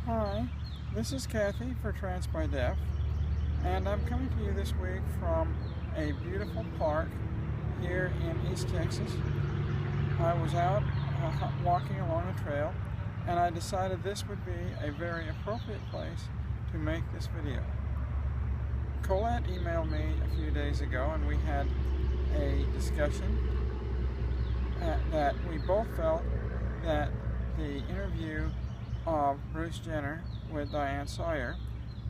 Hi, this is Cathy for TransByDef, and I'm coming to you this week from a beautiful park here in East Texas. I was out walking along a trail, and I decided this would be a very appropriate place to make this video. Colette emailed me a few days ago, and we had a discussion that we both felt that the interview of Bruce Jenner with Diane Sawyer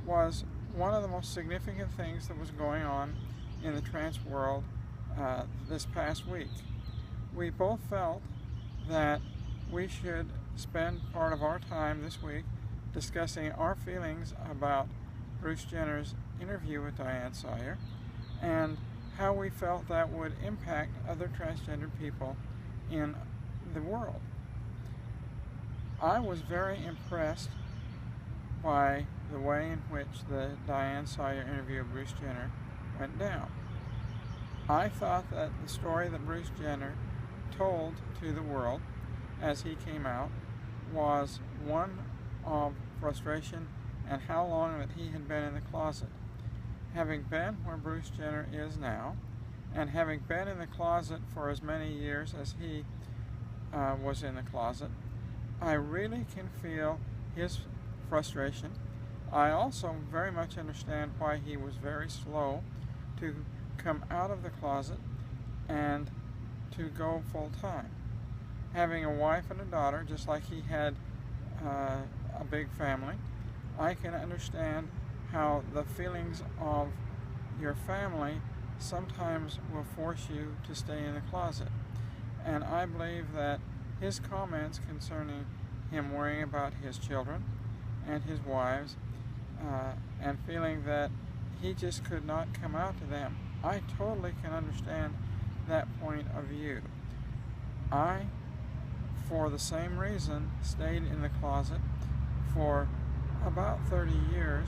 was one of the most significant things that was going on in the trans world this past week. We both felt that we should spend part of our time this week discussing our feelings about Bruce Jenner's interview with Diane Sawyer and how we felt that would impact other transgender people in the world. I was very impressed by the way in which the Diane Sawyer interview of Bruce Jenner went down. I thought that the story that Bruce Jenner told to the world as he came out was one of frustration and how long that he had been in the closet. Having been where Bruce Jenner is now, and having been in the closet for as many years as he was in the closet, I really can feel his frustration. I also very much understand why he was very slow to come out of the closet and to go full time. Having a wife and a daughter, just like he had a big family, I can understand how the feelings of your family sometimes will force you to stay in the closet. And I believe that his comments concerning him worrying about his children and his wives and feeling that he just could not come out to them, I totally can understand that point of view. I, for the same reason, stayed in the closet for about 30 years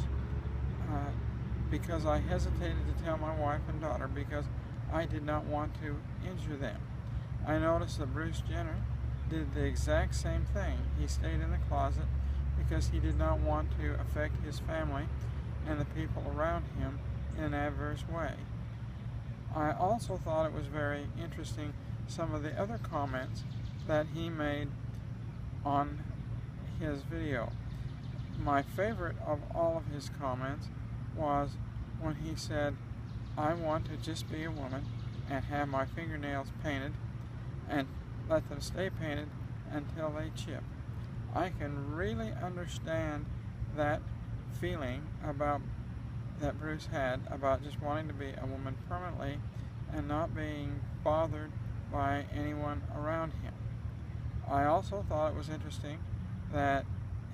because I hesitated to tell my wife and daughter because I did not want to injure them. I noticed that Bruce Jenner did the exact same thing. He stayed in the closet because he did not want to affect his family and the people around him in an adverse way. I also thought it was very interesting some of the other comments that he made on his video. My favorite of all of his comments was when he said, "I want to just be a woman and have my fingernails painted and let them stay painted until they chip." I can really understand that feeling about that Bruce had about just wanting to be a woman permanently and not being bothered by anyone around him. I also thought it was interesting that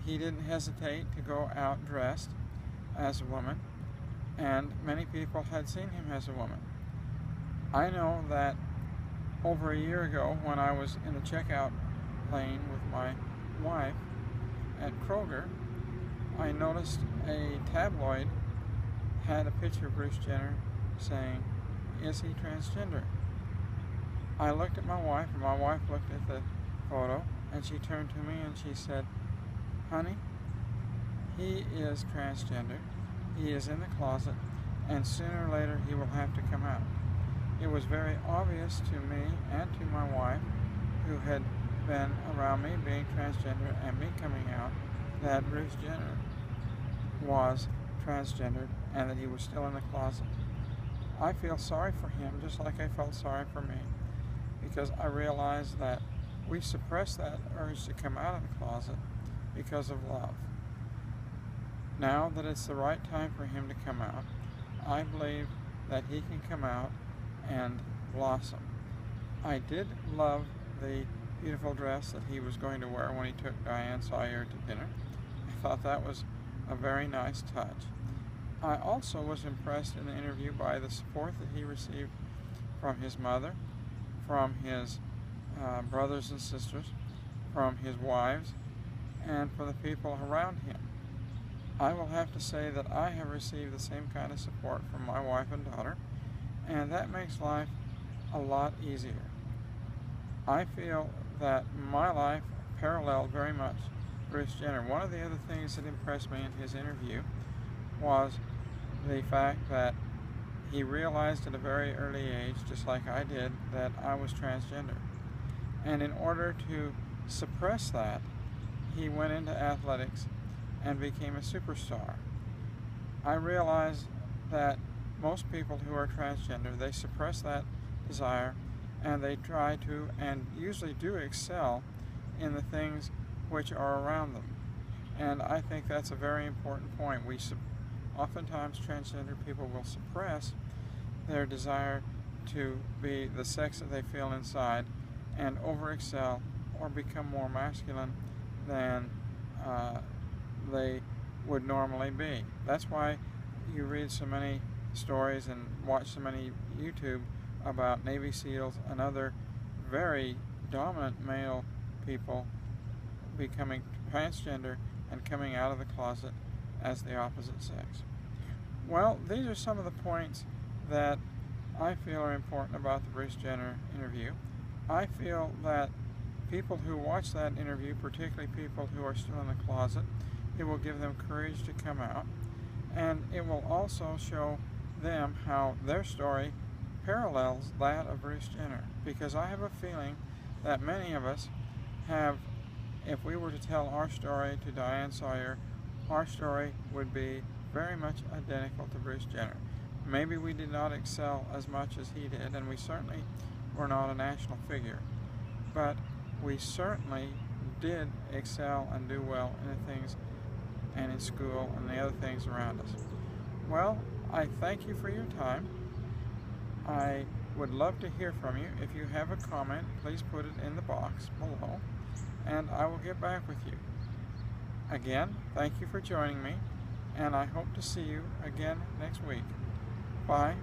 he didn't hesitate to go out dressed as a woman, and many people had seen him as a woman. I know that over a year ago, when I was in the checkout lane with my wife at Kroger, I noticed a tabloid had a picture of Bruce Jenner saying, "Is he transgender?" I looked at my wife, and my wife looked at the photo, and she turned to me and she said, "Honey, he is transgender. He is in the closet, and sooner or later he will have to come out." It was very obvious to me and to my wife, who had been around me being transgender and me coming out, that Bruce Jenner was transgendered and that he was still in the closet. I feel sorry for him just like I felt sorry for me, because I realized that we suppress that urge to come out of the closet because of love. Now that it's the right time for him to come out, I believe that he can come out and blossom. I did love the beautiful dress that he was going to wear when he took Diane Sawyer to dinner. I thought that was a very nice touch. I also was impressed in the interview by the support that he received from his mother, from his brothers and sisters, from his wives, and from the people around him. I will have to say that I have received the same kind of support from my wife and daughter, and that makes life a lot easier. I feel that my life paralleled very much Bruce Jenner. One of the other things that impressed me in his interview was the fact that he realized at a very early age, just like I did, that I was transgender. And in order to suppress that, he went into athletics and became a superstar. I realized that most people who are transgender, they suppress that desire and they try to, and usually do, excel in the things which are around them. And I think that's a very important point. Oftentimes transgender people will suppress their desire to be the sex that they feel inside and over-excel or become more masculine than they would normally be. That's why you read so many stories and watch so many YouTube about Navy SEALs and other very dominant male people becoming transgender and coming out of the closet as the opposite sex. Well, these are some of the points that I feel are important about the Bruce Jenner interview. I feel that people who watch that interview, particularly people who are still in the closet, it will give them courage to come out, and it will also show them how their story parallels that of Bruce Jenner, because I have a feeling that many of us have, if we were to tell our story to Diane Sawyer, our story would be very much identical to Bruce Jenner. Maybe we did not excel as much as he did, and we certainly were not a national figure, but we certainly did excel and do well in the things and in school and the other things around us. Well, I thank you for your time. I would love to hear from you. If you have a comment, please put it in the box below, and I will get back with you. Again, thank you for joining me, and I hope to see you again next week. Bye.